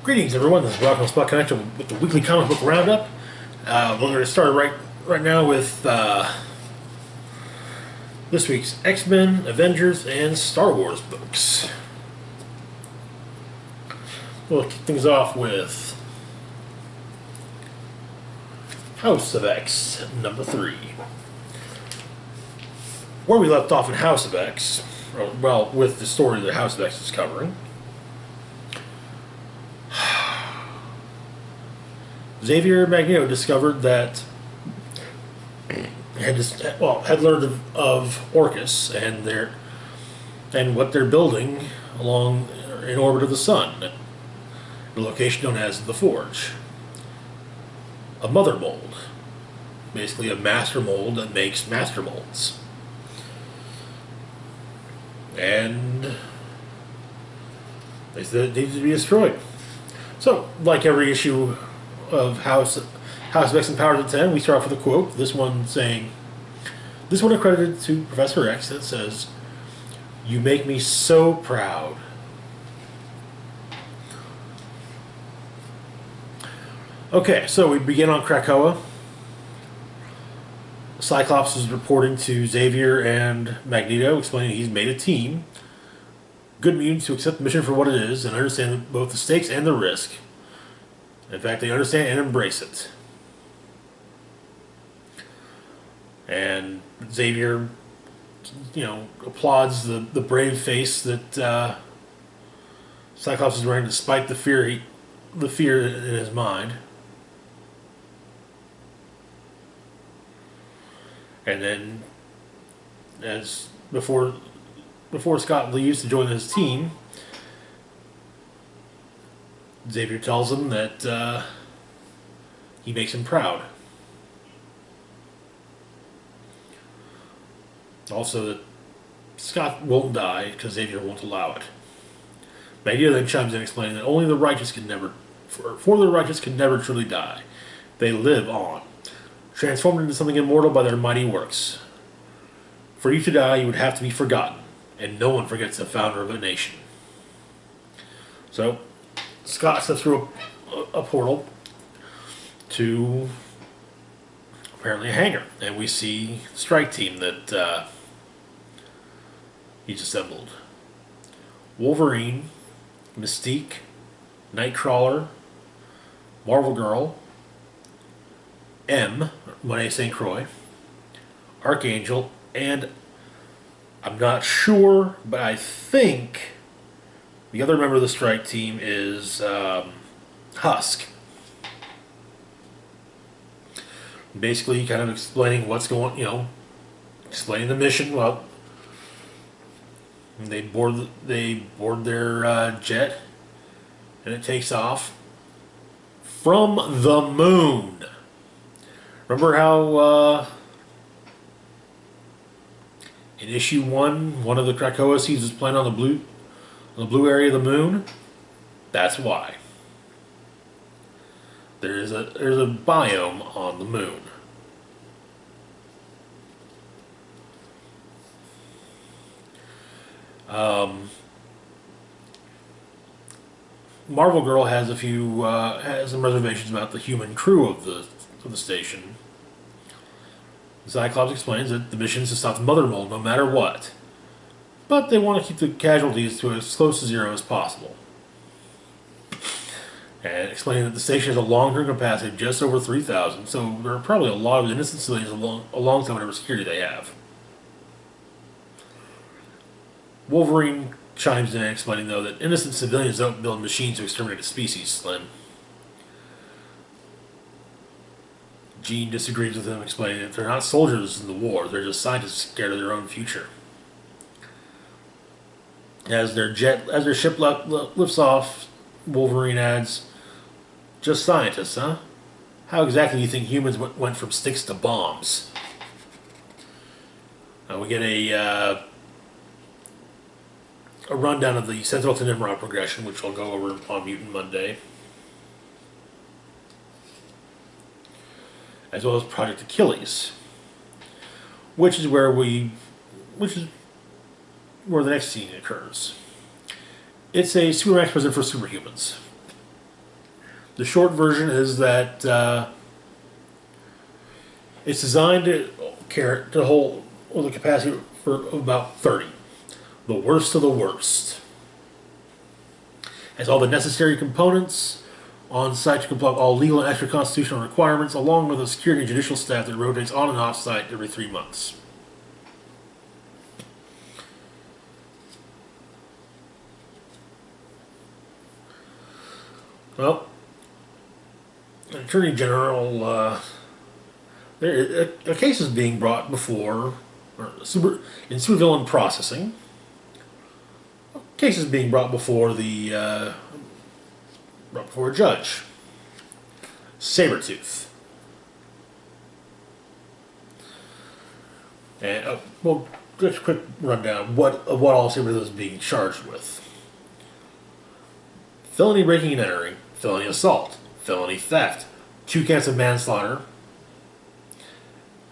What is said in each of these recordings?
Greetings, everyone. This is Rock Spot Connection with the weekly comic book roundup. We're going to start right now with this week's X-Men, Avengers, and Star Wars books. We'll kick things off with House of X, number 3. Where we left off in House of X, well, with the story that House of X is covering, Xavier Magneto discovered that had learned of Orcus and what they're building along in orbit of the sun, the location known as the Forge, a mother mold, basically a master mold that makes master molds, and they said it needed to be destroyed. So, like every issue of House of X and Powers of 10, we start off with a quote. This one accredited to Professor X, that says, "You make me so proud." Okay, so we begin on Krakoa. Cyclops is reporting to Xavier and Magneto, explaining he's made a team. Good mutants who accept the mission for what it is and understand both the stakes and the risk. In fact, they understand and embrace it. And Xavier, applauds the brave face that Cyclops is wearing, despite the fear in his mind. And then, as before Scott leaves to join his team, Xavier tells him that he makes him proud. Also, that Scott won't die because Xavier won't allow it. Magneto then chimes in, explaining that only the righteous can never, for the righteous can never truly die. They live on, transformed into something immortal by their mighty works. For you to die, you would have to be forgotten, and no one forgets the founder of a nation. So, Scott steps through a portal to apparently a hangar, and we see the strike team that he's assembled. Wolverine, Mystique, Nightcrawler, Marvel Girl, M, Monet St. Croix, Archangel, and I'm not sure, but I think the other member of the strike team is Husk. Basically, kind of explaining what's explaining the mission. Well, they board their jet, and it takes off from the moon. Remember how in issue 1 of the Krakoa seeds was planted on the blue area of the moon? That's why. There's a biome on the moon. Marvel Girl has has some reservations about the human crew of the station. Cyclops explains that the mission is to stop the mother mold no matter what, but they want to keep the casualties to as close to zero as possible. And explaining that the station has a long-term capacity of just over 3,000, so there are probably a lot of innocent civilians alongside whatever security they have. Wolverine chimes in, explaining, though, that innocent civilians don't build machines to exterminate a species, Slim. Jean disagrees with him, explaining that they're not soldiers in the war, they're just scientists scared of their own future. As their ship lifts off, Wolverine adds, "Just scientists, huh? How exactly do you think humans went from sticks to bombs?" We get a rundown of the Sentinel to Nimrod progression, which I'll go over on Mutant Monday, as well as Project Achilles, which is where the next scene occurs. It's a Supermax prison for superhumans. The short version is that it's designed to hold the capacity for about 30. The worst of the worst. Has all the necessary components on site to comply with all legal and extra constitutional requirements, along with a security and judicial staff that rotates on and off site every 3 months. Well, Attorney General, a case is being brought before, in supervillain processing. A case is being brought before brought before a judge. Sabretooth. And well, just a quick rundown what all Sabretooth is being charged with: felony breaking and entering, felony assault, felony theft, 2 counts of manslaughter,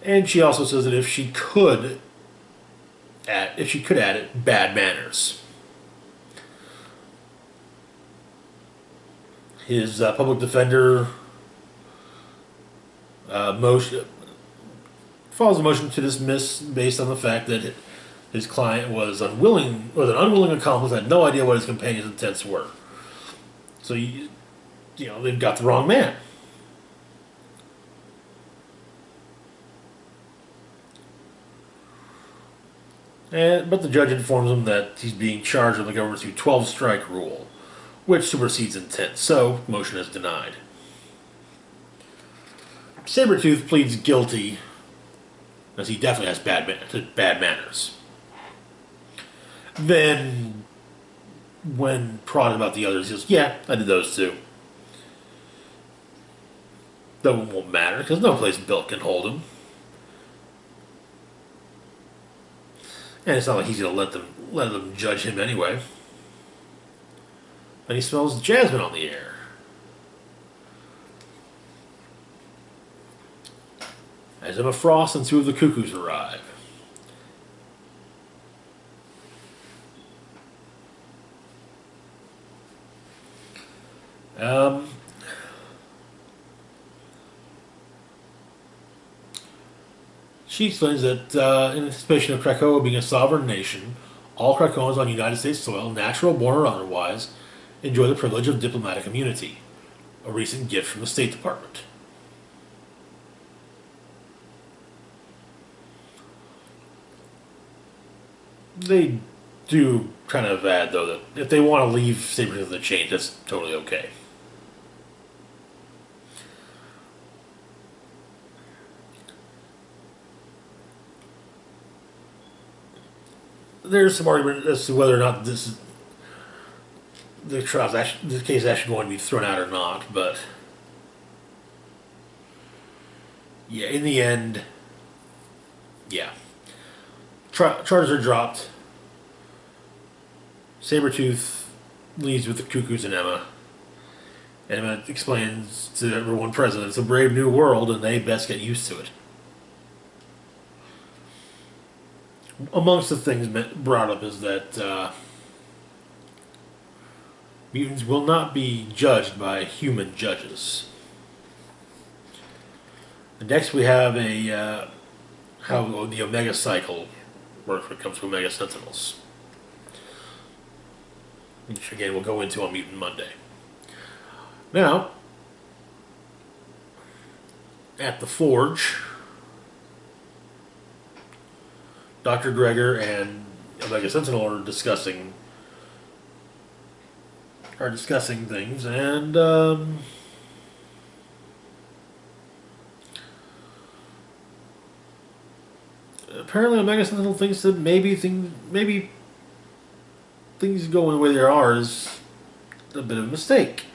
and she also says that if she could add it, bad manners. His public defender motion files a motion to dismiss based on the fact that his client was an unwilling accomplice, had no idea what his companion's intents were. So they've got the wrong man. But the judge informs him that he's being charged with the government's 12-strike rule, which supersedes intent, so motion is denied. Sabretooth pleads guilty, as he definitely has bad manners. Then, when prodded about the others, he says, yeah, I did those too. That won't matter, because no place built can hold him. And it's not like he's going to let them judge him anyway. And he smells jasmine on the air. As Emma Frost and 2 of the Cuckoos arrive. She explains that in anticipation of Krakoa being a sovereign nation, all Krakoans on United States soil, natural born or otherwise, enjoy the privilege of diplomatic immunity, a recent gift from the State Department. They do kind of add, though, that if they want to leave Sabretooth in the chain, that's totally okay. There's some argument as to whether or not this case is actually going to be thrown out or not, but yeah, in the end, yeah. Charges are dropped. Sabretooth leaves with the Cuckoos and Emma. And Emma explains to everyone present it's a brave new world and they best get used to it. Amongst the things brought up is that mutants will not be judged by human judges. And next we have how the Omega cycle works when it comes to Omega Sentinels, which again we'll go into on Mutant Monday. Now, at the Forge, Dr. Gregor and Omega Sentinel are discussing things, and apparently Omega Sentinel thinks that maybe things going the way they are is a bit of a mistake.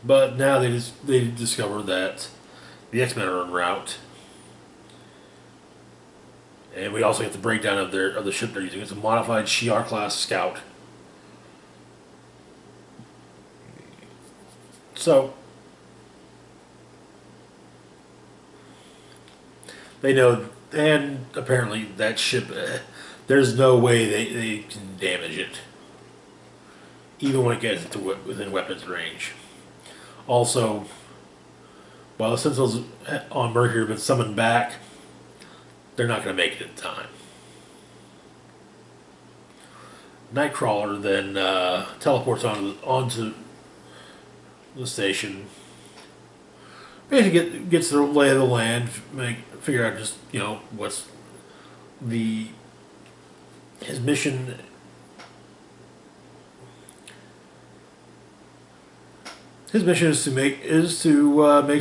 But now they discover that the X-Men are en route, and we also get the breakdown of the ship they're using. It's a modified Shi'ar class scout. So they know And apparently that ship, there's no way they can damage it, even when it gets into within weapons range. Also, while the Sentinels on Mercury have been summoned back, they're not going to make it in time. Nightcrawler then teleports onto the station. Basically, gets the lay of the land, figure out just what's his mission. His mission is to make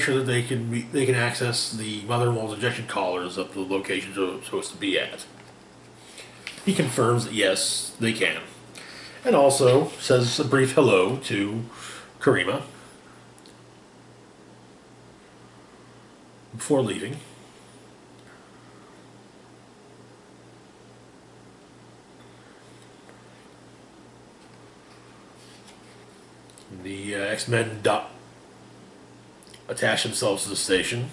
sure that they can access the mother and injection collars up the locations they're supposed to be at. He confirms that yes, they can, and also says a brief hello to Karima before leaving. The X-Men attach themselves to the station,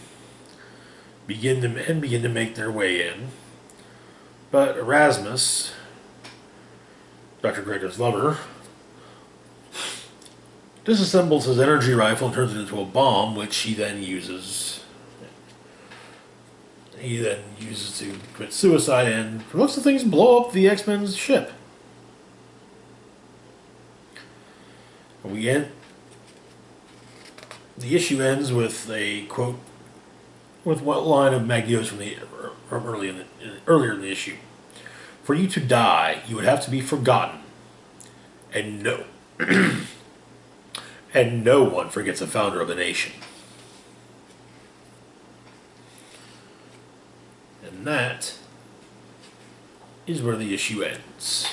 begin to make their way in. But Erasmus, Dr. Gregor's lover, disassembles his energy rifle and turns it into a bomb, which he then uses. To commit suicide and, for most of the things, blow up the X-Men's ship. The issue ends with a quote, with one line of Magneto's from earlier in the issue. For you to die, you would have to be forgotten, and and no one forgets a founder of a nation. And that is where the issue ends.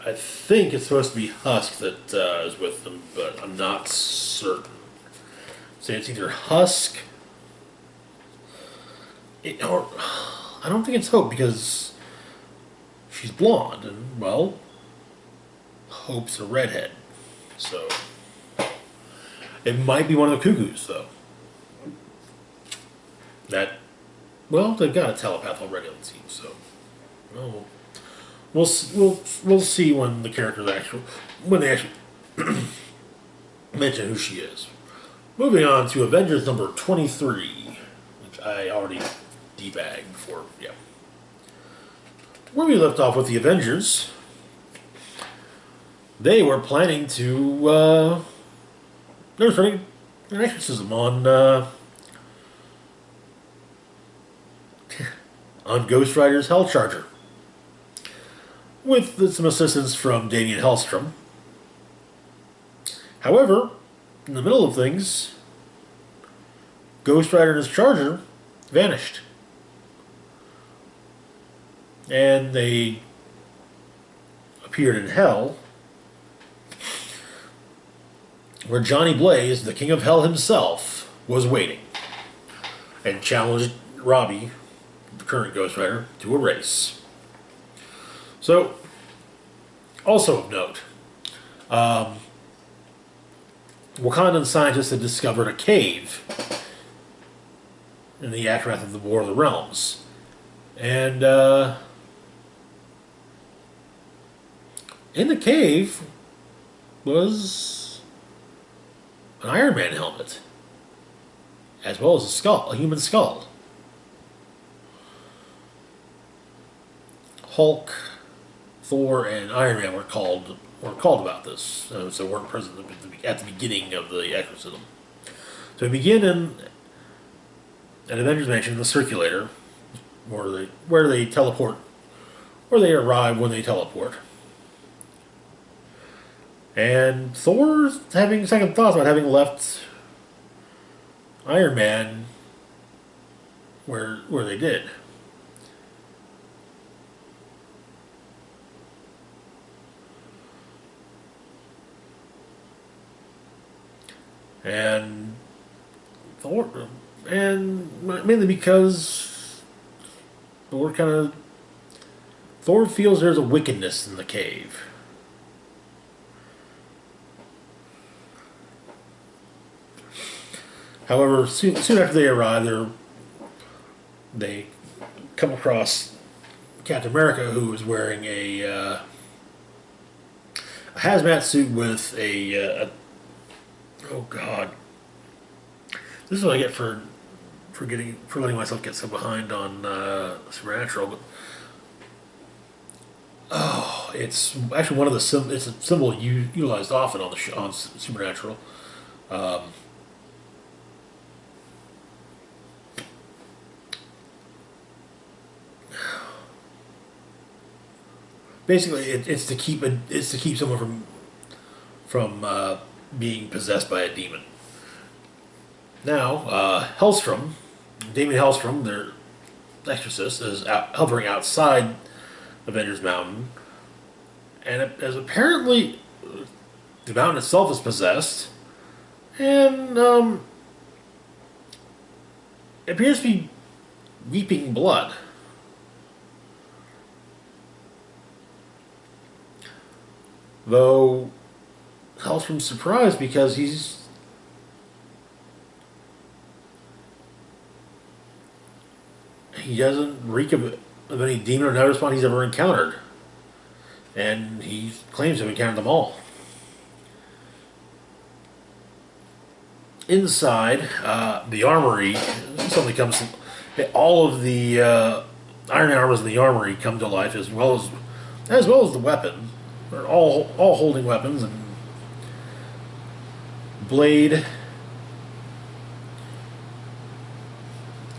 I think it's supposed to be Husk that is with them, but I'm not certain. So it's either Husk, or I don't think it's Hope because she's blonde, and well, Hope's a redhead. So it might be one of the Cuckoos, though. They've got a telepath already on the team, so we'll see when they actually mention who she is. Moving on to Avengers number 23, which I already debagged before. Yeah, where we left off with the Avengers, they were planning to they were starting an exorcism on Ghost Rider's Hellcharger, with some assistance from Damien Hellstrom. However, in the middle of things, Ghost Rider and his Charger vanished. And they appeared in Hell, where Johnny Blaze, the King of Hell himself, was waiting, and challenged Robbie, the current Ghost Rider, to a race. So, also of note, Wakandan scientists had discovered a cave in the aftermath of the War of the Realms. And in the cave was an Iron Man helmet, as well as a human skull. Hulk, Thor, and Iron Man were called about this, so weren't present at the beginning of the exorcism. So we begin in an Avengers Mansion in the Circulator, where they teleport, where they arrive when they teleport. And Thor's having second thoughts about having left Iron Man where they did. And Thor, and mainly because Thor feels there's a wickedness in the cave. However, soon after they arrive, they come across Captain America, who is wearing a hazmat suit with oh god, this is what I get for letting myself get so behind on Supernatural. But oh, it's actually one of the it's a symbol utilized often on the on Supernatural. Um, Basically, it's to keep someone from being possessed by a demon. Now, Damien Hellstrom, their exorcist, is hovering outside Avengers Mountain, and as apparently the mountain itself is possessed, and it appears to be weeping blood. Though Hellstrom's surprised because he doesn't reek of any demon or nether spawn he's ever encountered. And he claims to have encountered them all. Inside, the armory suddenly comes. All of the iron armors in the armory come to life, as well as the weapons. They're all holding weapons, and Blade,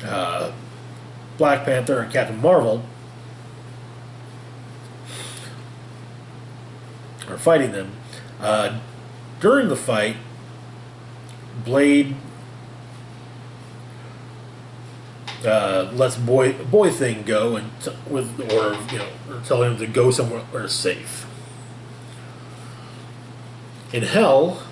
Black Panther, and Captain Marvel are fighting them. During the fight, Blade lets boy thing go and or tell him to go somewhere where safe. In Hell,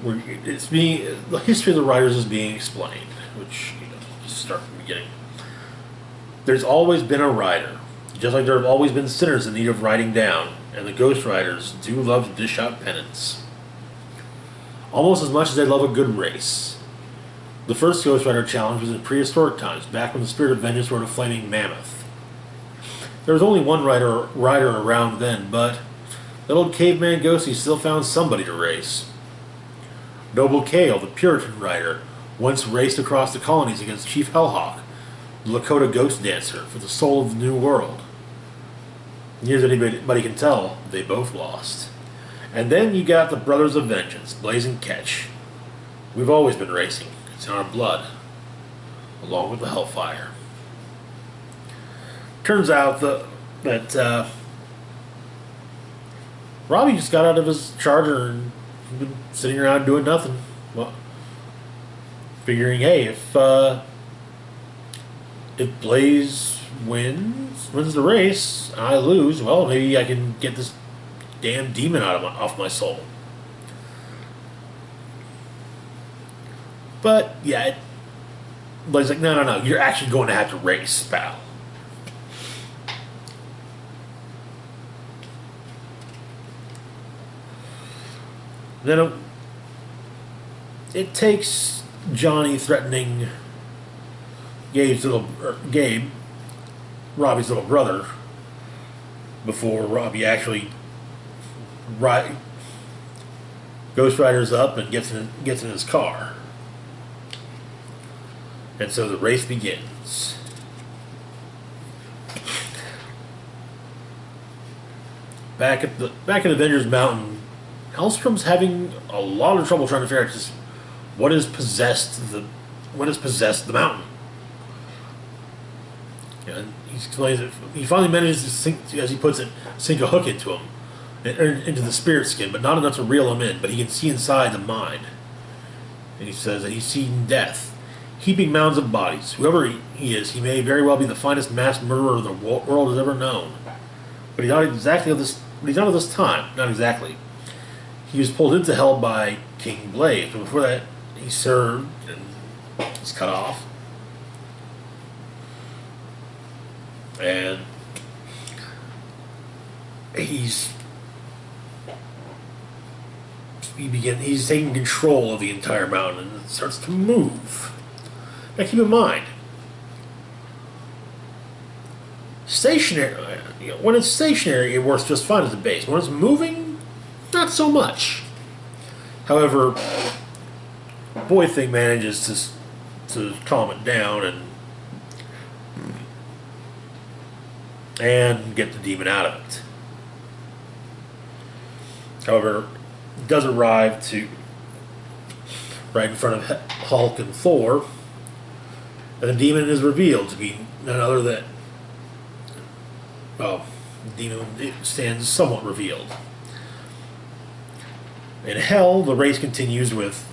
the history of the writers is being explained, which just start from the beginning. There's always been a writer, just like there have always been sinners in need of writing down, and the Ghost Riders do love to dish out penance, almost as much as they love a good race. The first Ghost Rider challenge was in prehistoric times, back when the spirit of vengeance rode a flaming mammoth. There was only one rider around then, but that old caveman ghostie still found somebody to race. Noble Kale, the Puritan rider, once raced across the colonies against Chief Hellhawk, the Lakota ghost dancer, for the soul of the New World. Near as anybody can tell, they both lost. And then you got the Brothers of Vengeance, Blaze and Ketch. We've always been racing. It's in our blood, along with the Hellfire. Turns out that Robbie just got out of his charger and been sitting around doing nothing. Well, figuring, hey, if Blaze wins the race, and I lose, well, maybe I can get this damn demon off my soul. But yeah, Blaze's like, no, you're actually going to have to race, pal. Then it takes Johnny threatening Gabe, Robbie's little brother, before Robbie actually Ghost Riders up and gets in his car. And so the race begins. Back at Avengers Mountain, Hellstrom's having a lot of trouble trying to figure out just what has possessed the mountain. And he explains it. He finally manages to sink, as he puts it, sink a hook into him, into the spirit skin, but not enough to reel him in. But he can see inside the mind. And he says that he's seen death, heaping mounds of bodies. Whoever he is, he may very well be the finest mass murderer the world has ever known. But he's not exactly of this. But he's not of this time. Not exactly. He was pulled into hell by King Blaze, but before that, he served and he's cut off. And he's he's taking control of the entire mountain and it starts to move. Now keep in mind, stationary. When it's stationary, it works just fine as a base. When it's moving, not so much. However, Boy Thing manages to calm it down and get the demon out of it. However, it does arrive to right in front of Hulk and Thor, and the demon is revealed to be none other than, well, the demon stands somewhat revealed. In Hell, the race continues with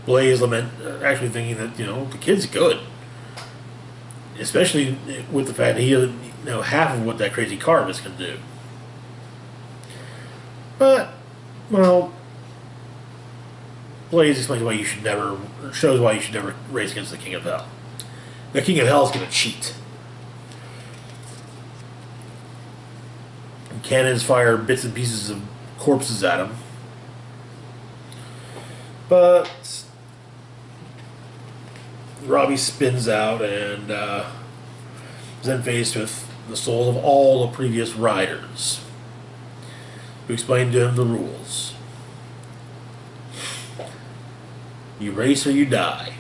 Blaze actually thinking that the kid's good, especially with the fact that he doesn't know half of what that crazy Carvis can do. But, well, Blaze explains why you should never, shows why you should never race against the King of Hell. The King of Hell is going to cheat. And cannons fire bits and pieces of corpses at him. But Robbie spins out and is then faced with the souls of all the previous riders, who explain to him the rules. You race or you die.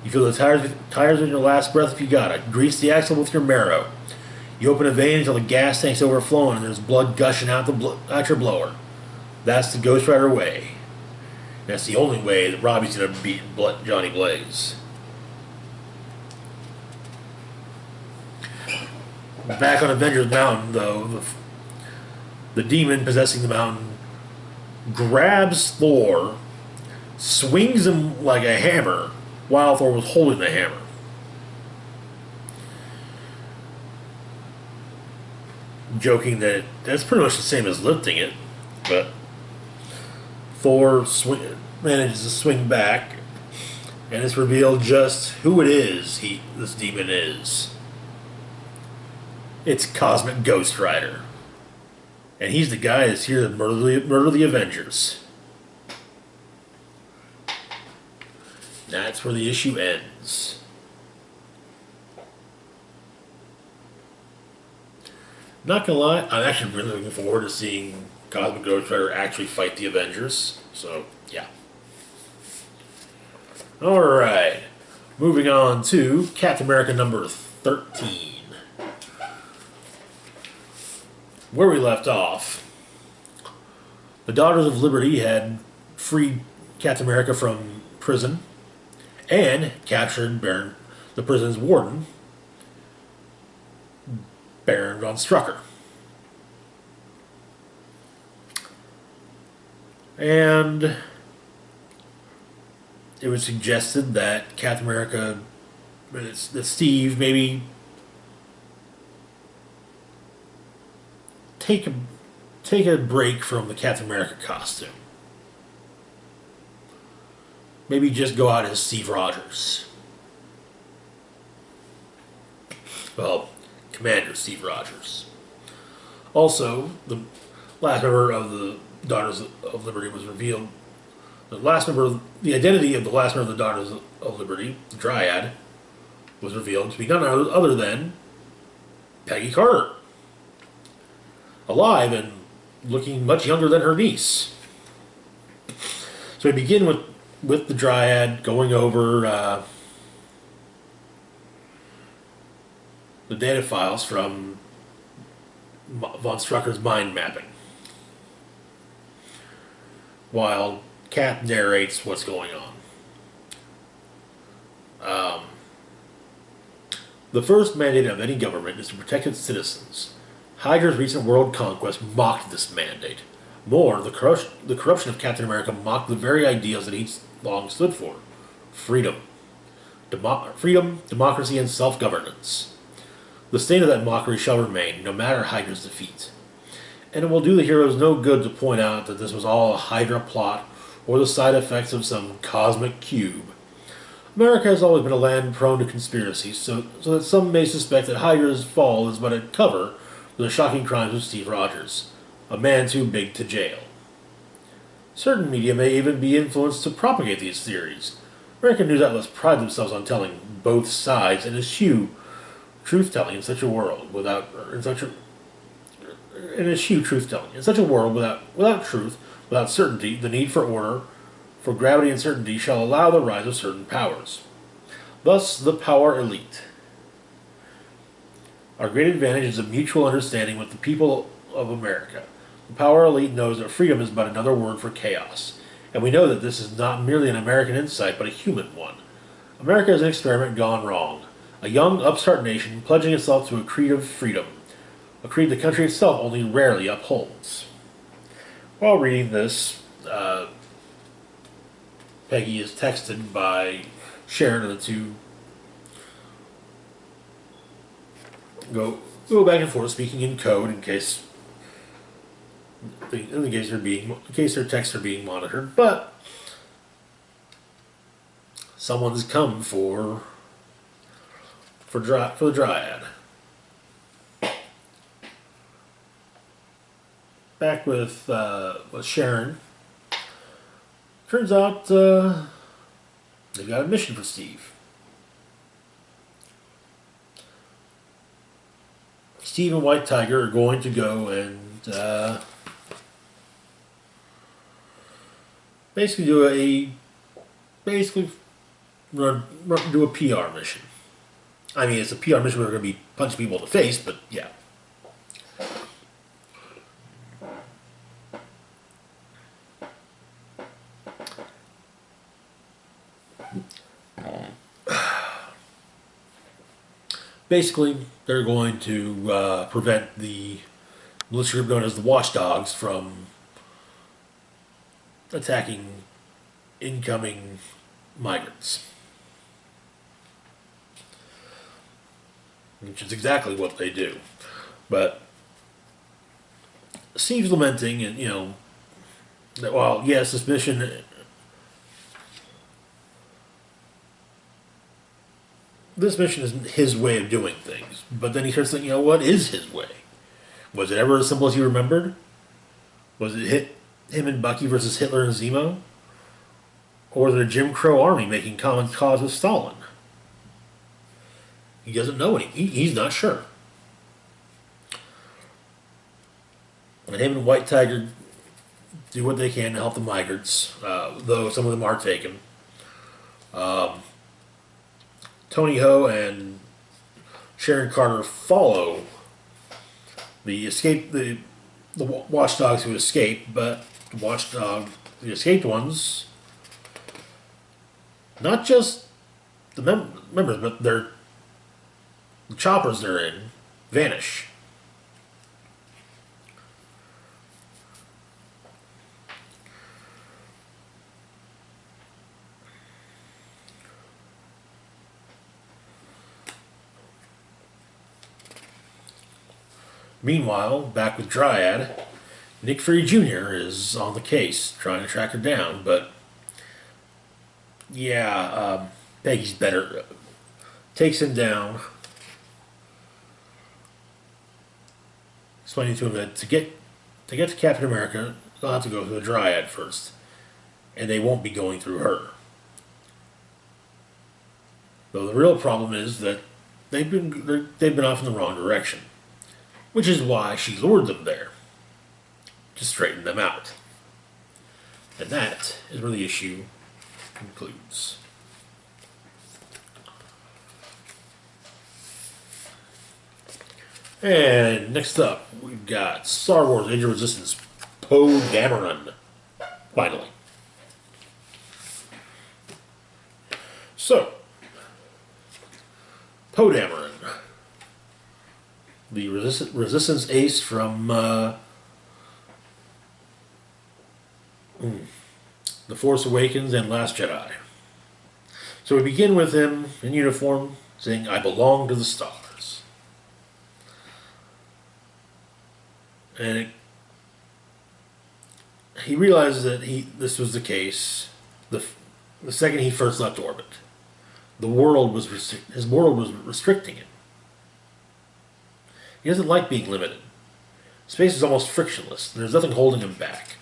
You feel the tires in your last breath if you got it. Grease the axle with your marrow. You open a vein until the gas tank's overflowing and there's blood gushing out your blower. That's the Ghost Rider way. That's the only way that Robbie's going to beat Johnny Blaze. Back on Avengers Mountain, though, the demon possessing the mountain grabs Thor, swings him like a hammer, while Thor was holding the hammer. Joking that that's pretty much the same as lifting it, but Thor manages to swing back, and it's revealed just who it is this demon is. It's Cosmic Ghost Rider. And he's the guy that's here to murder the Avengers. That's where the issue ends. Not gonna lie, I'm actually really looking forward to seeing Cosmic Ghost Rider actually fight the Avengers. So, yeah. Alright. Moving on to Captain America number 13. Where we left off, the Daughters of Liberty had freed Captain America from prison and captured the prison's warden, Baron von Strucker. And it was suggested that Captain America, that Steve maybe take a break from the Captain America costume. Maybe just go out as Steve Rogers. Well, Commander Steve Rogers. Also, the last member of the Daughters of Liberty was revealed. The identity of the last member of the Daughters of Liberty, the Dryad, was revealed to be none other than Peggy Carter. Alive and looking much younger than her niece. So we begin with the Dryad going over the data files from von Strucker's mind mapping, while Cap narrates what's going on. The first mandate of any government is to protect its citizens. Hydra's recent world conquest mocked this mandate. More, the corruption of Captain America mocked the very ideals that he long stood for. Freedom, democracy, and self-governance. The stain of that mockery shall remain, no matter Hydra's defeat. And it will do the heroes no good to point out that this was all a Hydra plot or the side effects of some cosmic cube. America has always been a land prone to conspiracies, so that some may suspect that Hydra's fall is but a cover for the shocking crimes of Steve Rogers, a man too big to jail. Certain media may even be influenced to propagate these theories. American news outlets pride themselves on telling both sides and eschew truth-telling in such a world without in such a and eschew truth-telling in such a world without truth, without certainty. The need for order, for gravity and certainty, shall allow the rise of certain powers. Thus, the power elite. Our great advantage is a mutual understanding with the people of America. The power elite knows that freedom is but another word for chaos, and we know that this is not merely an American insight, but a human one. America is an experiment gone wrong, a young, upstart nation pledging itself to a creed of freedom, a creed the country itself only rarely upholds. While reading this, Peggy is texted by Sharon, and the two go back and forth, speaking in code in case their texts are being monitored. But someone's come for the Dryad. Back with Sharon. Turns out they've got a mission for Steve. Steve and White Tiger are going to go and basically do a PR mission. I mean, it's a PR mission where they're going to be punching people in the face, but yeah. Basically, they're going to prevent the militia group known as the Watchdogs from attacking incoming migrants. Which is exactly what they do. But Steve's lamenting, and that while yes, this mission isn't his way of doing things. But then he starts thinking, what is his way? Was it ever as simple as he remembered? Was it him and Bucky versus Hitler and Zemo? Or was it a Jim Crow army making common cause with Stalin? He doesn't know he's not sure. And him and White Tiger do what they can to help the migrants, though some of them are taken. Tony Ho and Sharon Carter follow the watchdogs who escape, but the escaped ones, not just the members, but the choppers they're in, vanish. Meanwhile, back with Dryad, Nick Fury Jr. is on the case, trying to track her down, but Peggy's better. Takes him down, explaining to him that to get to Captain America, they'll have to go through the Dryad first, and they won't be going through her. Though the real problem is that they've been off in the wrong direction, which is why she lured them there, to straighten them out. And that is where the issue concludes. And next up, we've got Star Wars Age of Resistance, Poe Dameron. Finally. So, Poe Dameron, the Resistance ace from The Force Awakens and Last Jedi. So we begin with him in uniform saying, "I belong to the stars." And he realizes that this was the case the second he first left orbit. His world was restricting him. He doesn't like being limited. Space is almost frictionless, and there's nothing holding him back.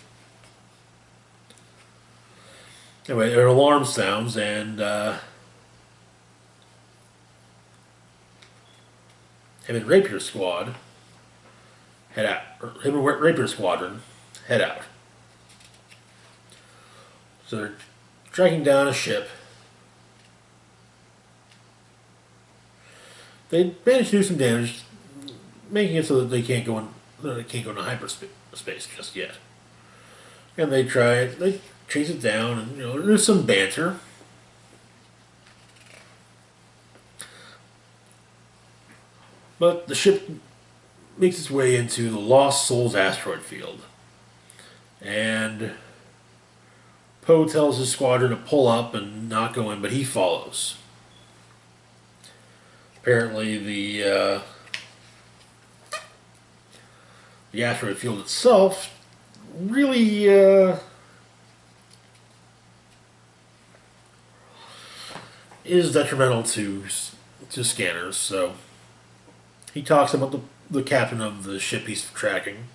Anyway, an alarm sounds, and him and Rapier Squad head out. Or him and Rapier Squadron head out. So they're tracking down a ship. They manage to do some damage, making it so that they can't go in. They can't go into hyperspace just yet. And they try it. They chase it down, and there's some banter. But the ship makes its way into the Lost Souls asteroid field, and Poe tells his squadron to pull up and not go in, but he follows. Apparently, the asteroid field itself really is detrimental to scanners. So he talks about the captain of the ship he's tracking,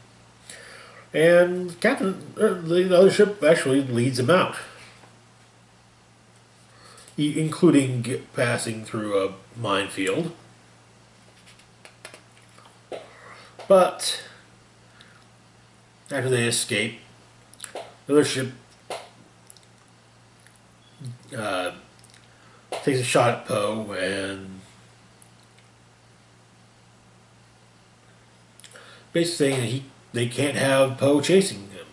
and the other ship actually leads him out, including passing through a minefield. But after they escape, the other ship takes a shot at Poe, and basically saying they can't have Poe chasing them.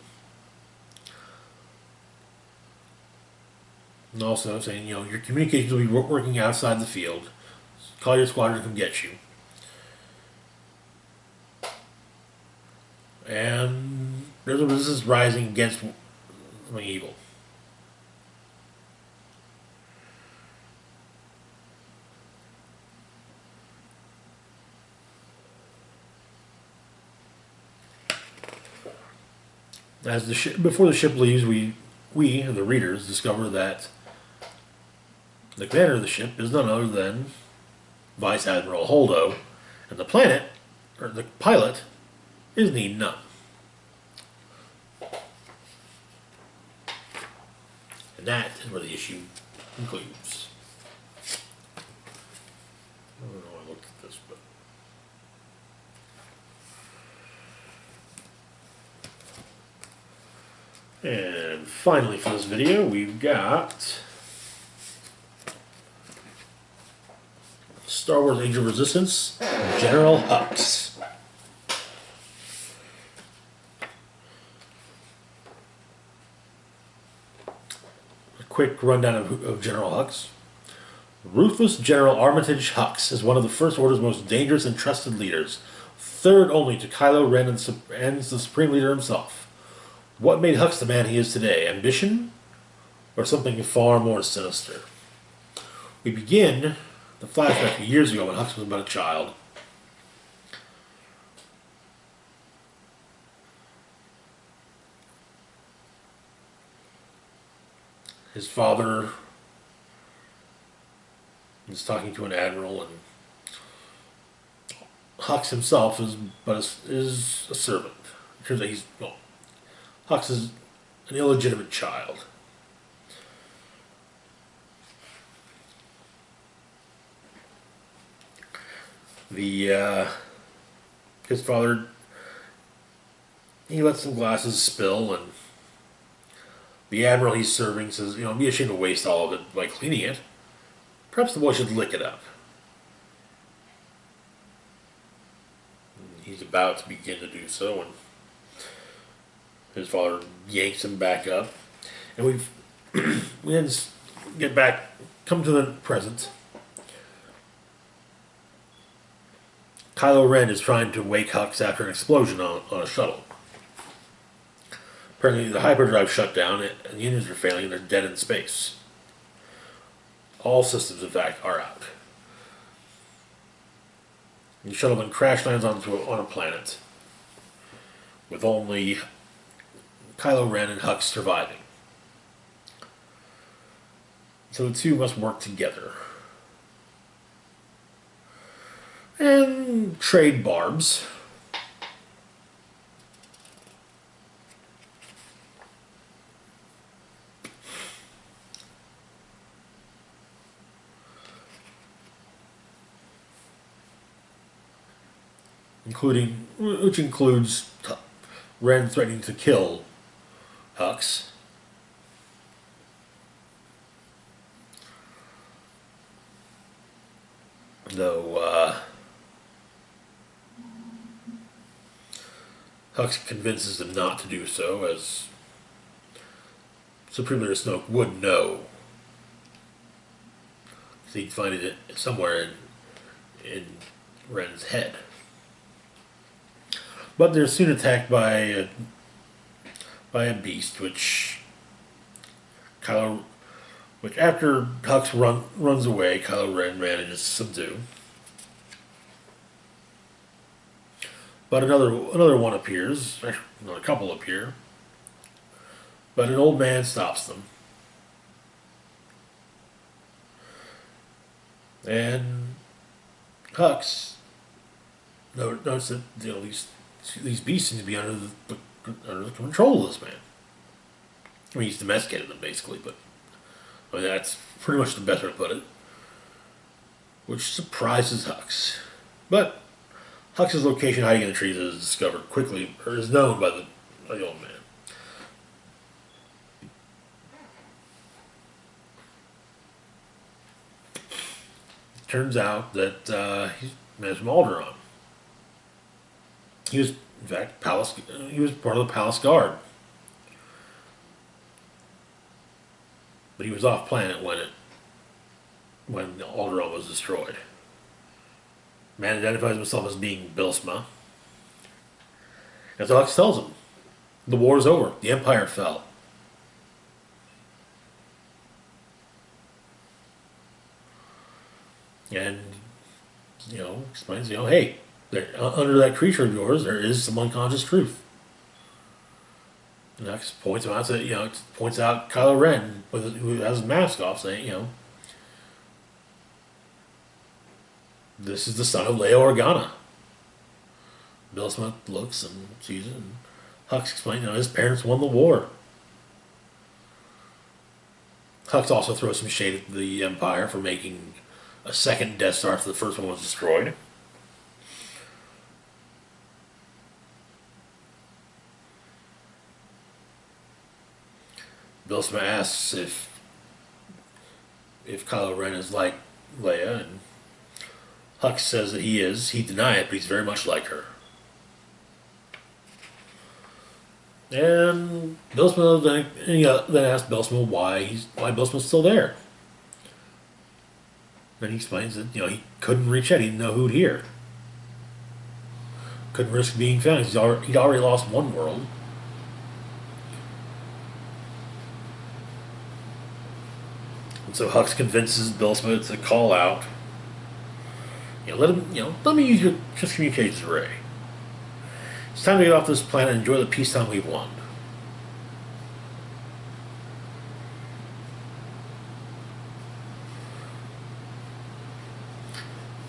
And also saying, your communications will be working outside the field. Call your squadron to come get you. And there's a resistance rising against something evil. Before the ship leaves, we, the readers, discover that the commander of the ship is none other than Vice Admiral Holdo, and the planet, or the pilot, is Need None. And that is where the issue concludes. I don't know why I looked at this, but... And finally for this video, we've got Star Wars Age of Resistance, General Hux. A quick rundown of General Hux. Ruthless General Armitage Hux is one of the First Order's most dangerous and trusted leaders, third only to Kylo Ren and the Supreme Leader himself. What made Hux the man he is today? Ambition? Or something far more sinister? We begin the flashback years ago when Hux was about a child. His father is talking to an admiral, and Hux himself is a servant. It turns out Hux is an illegitimate child. His father, he lets some glasses spill, and the admiral he's serving says, be ashamed to waste all of it by cleaning it. Perhaps the boy should lick it up. And he's about to begin to do so, and his father yanks him back up. And we then come to the present. Kylo Ren is trying to wake Hux after an explosion on a shuttle. Apparently the hyperdrive shut down, and the engines are failing, and they're dead in space. All systems, in fact, are out. The shuttle then crash lands on a planet, with only Kylo Ren and Hux surviving. So the two must work together and trade barbs. which includes Ren threatening to kill Hux. Though Hux convinces him not to do so, as Supreme Leader Snoke would know. So he'd find it somewhere in Ren's head. But they're soon attacked by a beast, which after Hux runs away, Kylo Ren manages to subdue. But another one appears. Actually, another couple appear. But an old man stops them. And Hux notices that these beasts seem to be under the control of this man. I mean, he's domesticated them basically, but I mean, that's pretty much the best way to put it. Which surprises Hux, but Hux's location hiding in the trees is discovered quickly, or is known by the old man. Turns out that he's man from Alderaan. He was, in fact, he was part of the Palace Guard. But he was off planet when Alderaan was destroyed. Man identifies himself as being Bilsma. As Hux tells him, the war is over. The Empire fell. And, explains, hey, under that creature of yours, there is some unconscious truth. And Hux points him out, points out Kylo Ren, who has his mask off, saying, this is the son of Leia Organa. Bilsma looks and sees it, and Hux explains, his parents won the war. Hux also throws some shade at the Empire for making a second Death Star after the first one was destroyed. Bilsma asks if Kylo Ren is like Leia, and Hux says that he is. He denies it, but he's very much like her. And Bilsma then asks Bilsma why Bilsma's still there. Then he explains that he couldn't reach out. He didn't know who'd hear. Couldn't risk being found. He'd already lost one world. And so Hux convinces Bilsma to call out. Let me use your communications array. It's time to get off this planet and enjoy the peacetime we've won.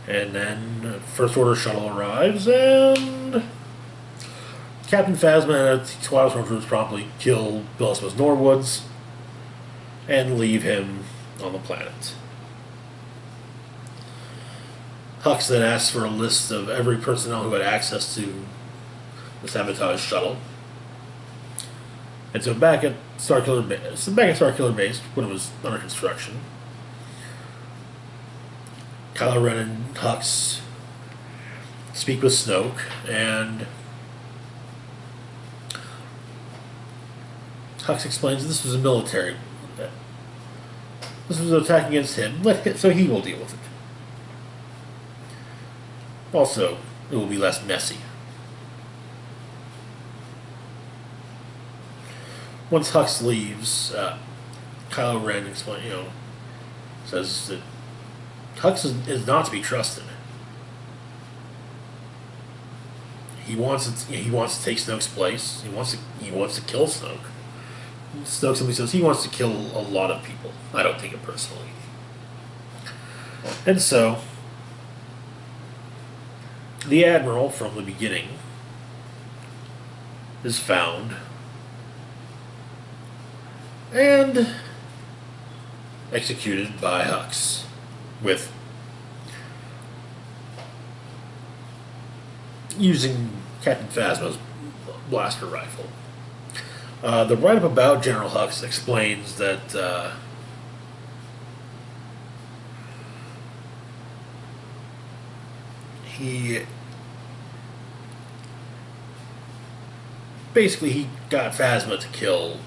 And then First Order shuttle arrives, and Captain Phasma and a squad of stormtroopers promptly kill Bilsma's Norwoods and leave him on the planet. Hux then asks for a list of every personnel who had access to the sabotage shuttle. And so back at Starkiller Base, when it was under construction, Kylo Ren and Hux speak with Snoke, and Hux explains this was a military. This was an attack against him, so he will deal with it. Also, it will be less messy. Once Hux leaves, Kylo Ren says that Hux is not to be trusted. He wants to take Snoke's place. He wants to kill Snoke. Snoke simply says he wants to kill a lot of people. I don't take it personally. And so, the Admiral from the beginning is found and executed by Hux using Captain Phasma's blaster rifle. The write-up about General Hux explains that he got Phasma to kill.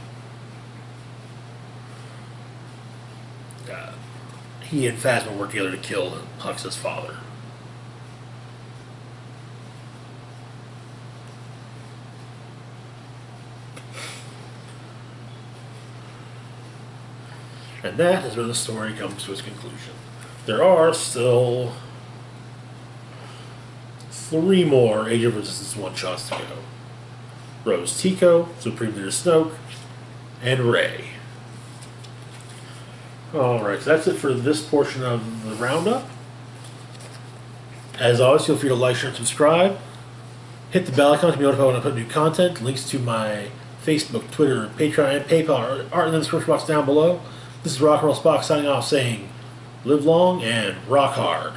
He and Phasma worked together to kill Hux's father. And that is where the story comes to its conclusion. There are still 3 more Age of Resistance one-shots to go. Rose Tico, Supreme Leader Snoke, and Rey. Alright, so that's it for this portion of the roundup. As always, feel free to like, share, and subscribe. Hit the bell icon to be notified when I put new content. Links to my Facebook, Twitter, Patreon, and PayPal are in the description box down below. This is Rock and Roll Spock signing off saying, live long and rock hard.